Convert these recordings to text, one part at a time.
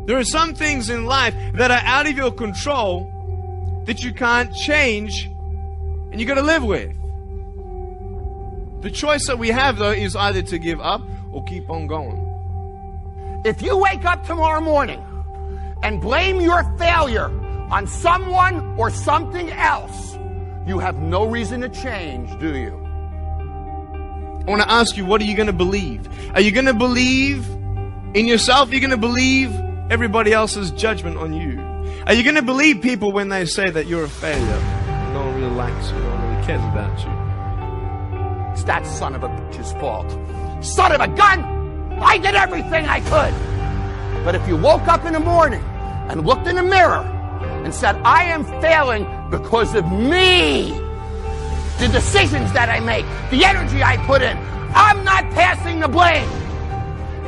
There are some things in life that are out of your control that you can't change and you got to live with. The choice that we have, though, is either to give up or keep on going. If you wake up tomorrow morning and blame your failure on someone or something else, you have no reason to change, do you? I want to ask you, what are you going to believe? Are you going to believe in yourself? Are you going to believe everybody else's judgment on you? Are you going to believe people when they say that you're a failure? No one really likes you, no one really cares about you. It's that son of a bitch's fault. Son of a gun! I did everything I could. But if you woke up in the morning and looked in the mirror and said, I am failing because of me, the decisions that I make, the energy I put in, I'm not passing the blame.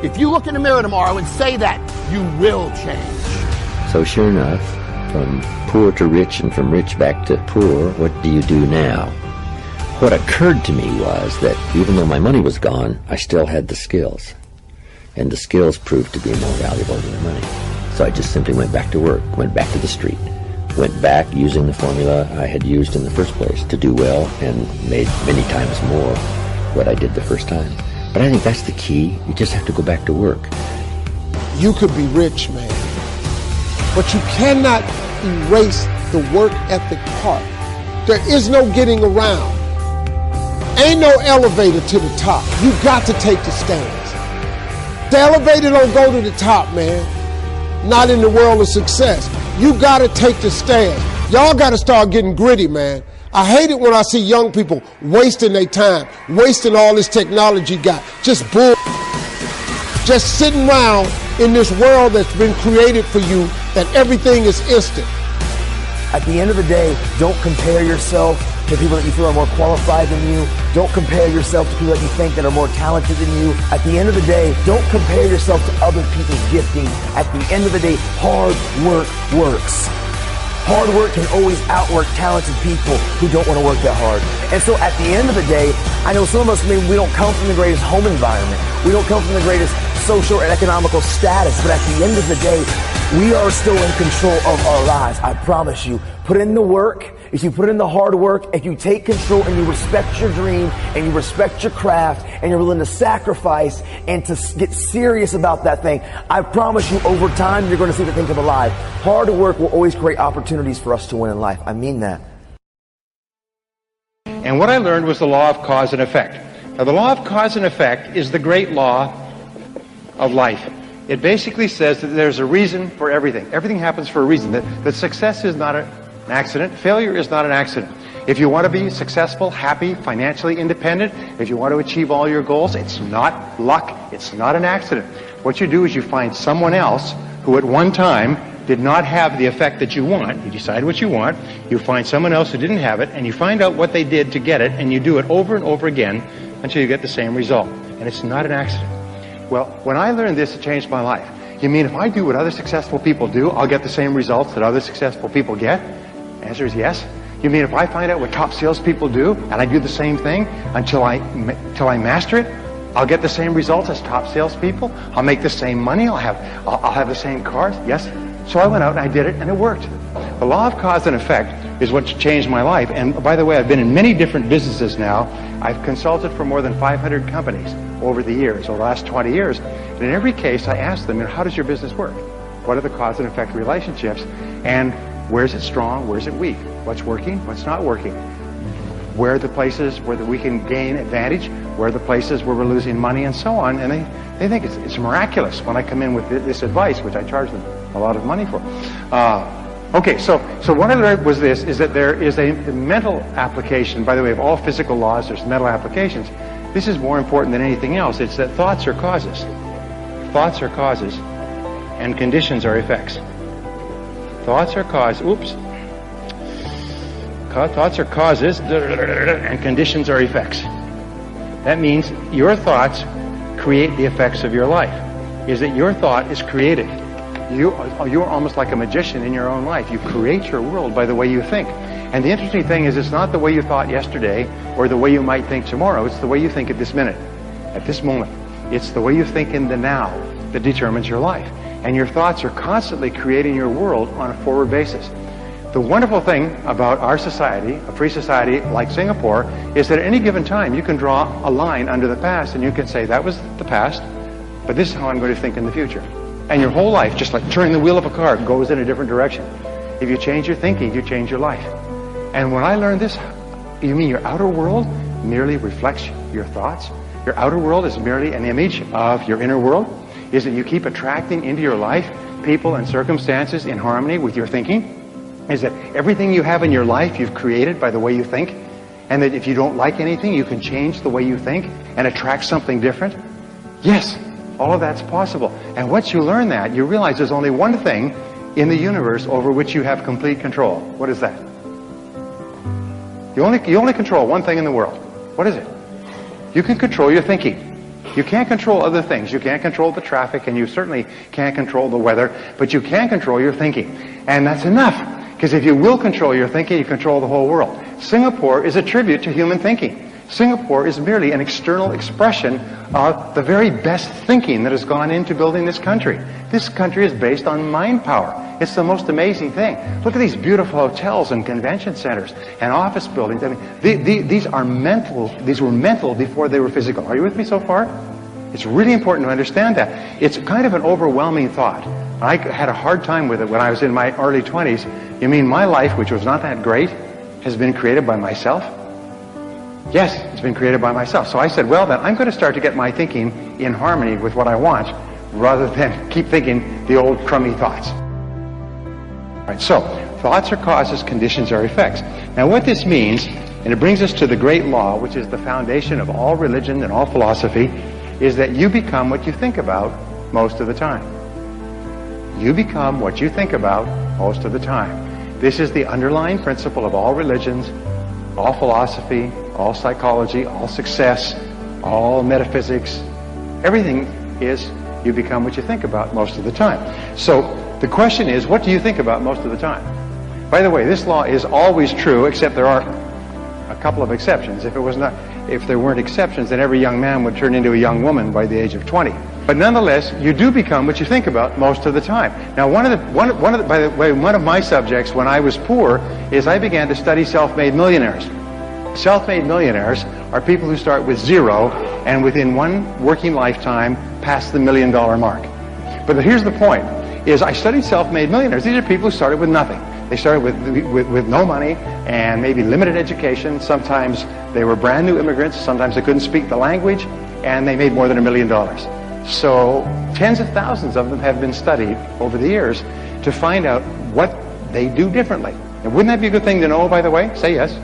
If you look in the mirror tomorrow and say that, you will change. So sure enough, from poor to rich and from rich back to poor, what do you do now? What occurred to me was that even though my money was gone, I still had the skills. And the skills proved to be more valuable than the money. So I just simply went back to work, went back to the street, went back using the formula I had used in the first place to do well and made many times more what I did the first time. But I think that's the key. You just have to go back to work. You could be rich, man, but you cannot erase the work ethic part. There is no getting around. Ain't no elevator to the top. You got to take the stairs. The elevator don't go to the top, man. Not in the world of success. You got to take the stairs. Y'all got to start getting gritty, man. I hate it when I see young people wasting their time, wasting all this technology got. Just bull. Just sitting around in this world that's been created for you that everything is instant. At the end of the day, don't compare yourself to people that you feel are more qualified than you. Don't compare yourself to people that you think that are more talented than you. At the end of the day, don't compare yourself to other people's gifting. At the end of the day, hard work works. Hard work can always outwork talented people who don't want to work that hard. And so at the end of the day, I know some of us, maybe we don't come from the greatest home environment. We don't come from the greatest social and economical status. But at the end of the day, we are still in control of our lives. I promise you. Put in the work. If you put in the hard work, if you take control and you respect your dream and you respect your craft and you're willing to sacrifice and to get serious about that thing, I promise you over time you're going to see the thing come alive. Hard work will always create opportunities for us to win in life. I mean that. And what I learned was the law of cause and effect. Now, the law of cause and effect is the great law of life. It basically says that there's a reason for everything. Everything happens for a reason. That success is not an accident. Failure is not an accident. If you want to be successful, happy, financially independent, if you want to achieve all your goals, it's not luck. It's not an accident. What you do is you find someone else who at one time did not have the effect that you want. You decide what you want. You find someone else who didn't have it, and you find out what they did to get it, and you do it over and over again until you get the same result. And it's not an accident. Well, when I learned this, it changed my life. You mean if I do what other successful people do, I'll get the same results that other successful people get? The answer is yes. You mean if I find out what top salespeople do and I do the same thing until I master it, I'll get the same results as top salespeople? I'll make the same money? I'll have the same cars? Yes. So I went out and I did it, and it worked. The law of cause and effect is what changed my life. And by the way, I've been in many different businesses now. I've consulted for more than 500 companies over the years, over the last 20 years. And in every case, I ask them, how does your business work? What are the cause and effect relationships? And where's it strong? Where's it weak? What's working? What's not working? Where are the places where we can gain advantage? Where are the places where we're losing money, and so on? And they think it's miraculous when I come in with this advice, which I charge them a lot of money for. Okay, so what I learned was this, is that there is a mental application. By the way, of all physical laws, there's mental applications. This is more important than anything else. It's that thoughts are causes. Thoughts are causes, and conditions are effects. Thoughts are causes. Thoughts are causes, and conditions are effects. That means your thoughts create the effects of your life. Is that your thought is created. You're almost like a magician in your own life. You create your world by the way you think. And the interesting thing is, it's not the way you thought yesterday or the way you might think tomorrow. It's the way you think at this minute, at this moment. It's the way you think in the now that determines your life. And your thoughts are constantly creating your world on a forward basis. The wonderful thing about our society, a free society like Singapore, is that at any given time you can draw a line under the past and you can say, that was the past, but this is how I'm going to think in the future. And your whole life, just like turning the wheel of a car, goes in a different direction. If you change your thinking, you change your life. And when I learned this, you mean your outer world merely reflects your thoughts? Your outer world is merely an image of your inner world? Is that you keep attracting into your life people and circumstances in harmony with your thinking? Is that everything you have in your life you've created by the way you think? And that if you don't like anything, you can change the way you think and attract something different? Yes, all of that's possible. And once you learn that, you realize there's only one thing in the universe over which you have complete control. What is that? You only control one thing in the world. What is it? You can control your thinking. You can't control other things. You can't control the traffic, and you certainly can't control the weather, but you can control your thinking. And that's enough. Because if you will control your thinking, you control the whole world. Singapore is a tribute to human thinking. Singapore is merely an external expression of the very best thinking that has gone into building this country. This country is based on mind power. It's the most amazing thing. Look at these beautiful hotels and convention centers and office buildings. I mean, these are mental. These were mental before they were physical. Are you with me so far? It's really important to understand that. It's kind of an overwhelming thought. I had a hard time with it when I was in my early 20s. You mean my life, which was not that great, has been created by myself? Yes, it's been created by myself. So I said, well, then I'm going to start to get my thinking in harmony with what I want, rather than keep thinking the old crummy thoughts. All right, so thoughts are causes, conditions are effects. Now what this means, and it brings us to the great law, which is the foundation of all religion and all philosophy, is that you become what you think about most of the time. You become what you think about most of the time. This is the underlying principle of all religions, all philosophy, all psychology, all success, all metaphysics. Everything is you become what you think about most of the time. So the question is, what do you think about most of the time? By the way, this law is always true, except there are a couple of exceptions. If there weren't exceptions, then every young man would turn into a young woman by the age of 20. But nonetheless, you do become what you think about most of the time. Now, by the way, one of my subjects when I was poor is I began to study self-made millionaires. Self-made millionaires are people who start with zero and within one working lifetime pass the $1 million mark. But here's the point, is I studied self-made millionaires. These are people who started with nothing. They started with no money and maybe limited education. Sometimes they were brand new immigrants. Sometimes they couldn't speak the language, and they made more than $1 million. So tens of thousands of them have been studied over the years to find out what they do differently. And wouldn't that be a good thing to know, by the way? Say yes.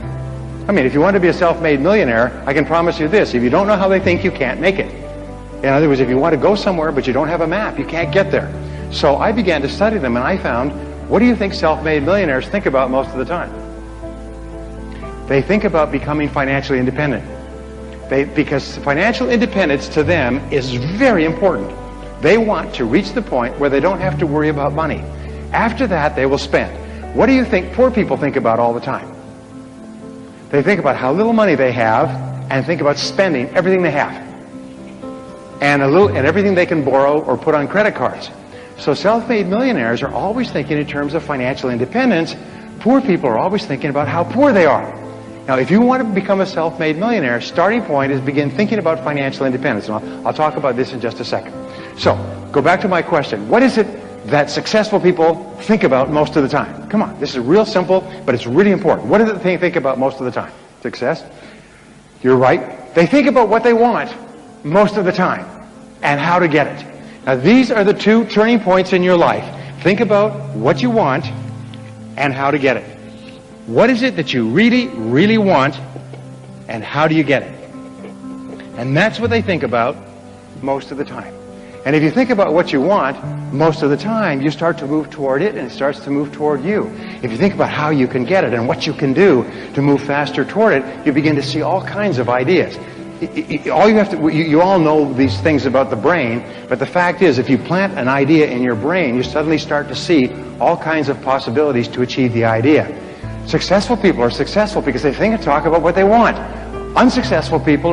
I mean, if you want to be a self-made millionaire, I can promise you this. If you don't know how they think, you can't make it. In other words, if you want to go somewhere but you don't have a map, you can't get there. So I began to study them, and I found, what do you think self-made millionaires think about most of the time? They think about becoming financially independent. Because financial independence to them is very important. They want to reach the point where they don't have to worry about money. After that, they will spend. What do you think poor people think about all the time? They think about how little money they have and think about spending everything they have. And everything they can borrow or put on credit cards. So self-made millionaires are always thinking in terms of financial independence. Poor people are always thinking about how poor they are. Now, if you want to become a self-made millionaire, starting point is begin thinking about financial independence. And I'll talk about this in just a second. So, go back to my question. What is it that successful people think about most of the time? Come on, this is real simple, but it's really important. What do they think about most of the time? Success? You're right. They think about what they want most of the time and how to get it. Now, these are the two turning points in your life. Think about what you want and how to get it. What is it that you really, really want, and how do you get it? And that's what they think about most of the time. And if you think about what you want most of the time, you start to move toward it, and it starts to move toward you. If you think about how you can get it and what you can do to move faster toward it, you begin to see all kinds of ideas. You all know these things about the brain, but the fact is, if you plant an idea in your brain, you suddenly start to see all kinds of possibilities to achieve the idea. Successful people are successful because they think and talk about what they want. Unsuccessful people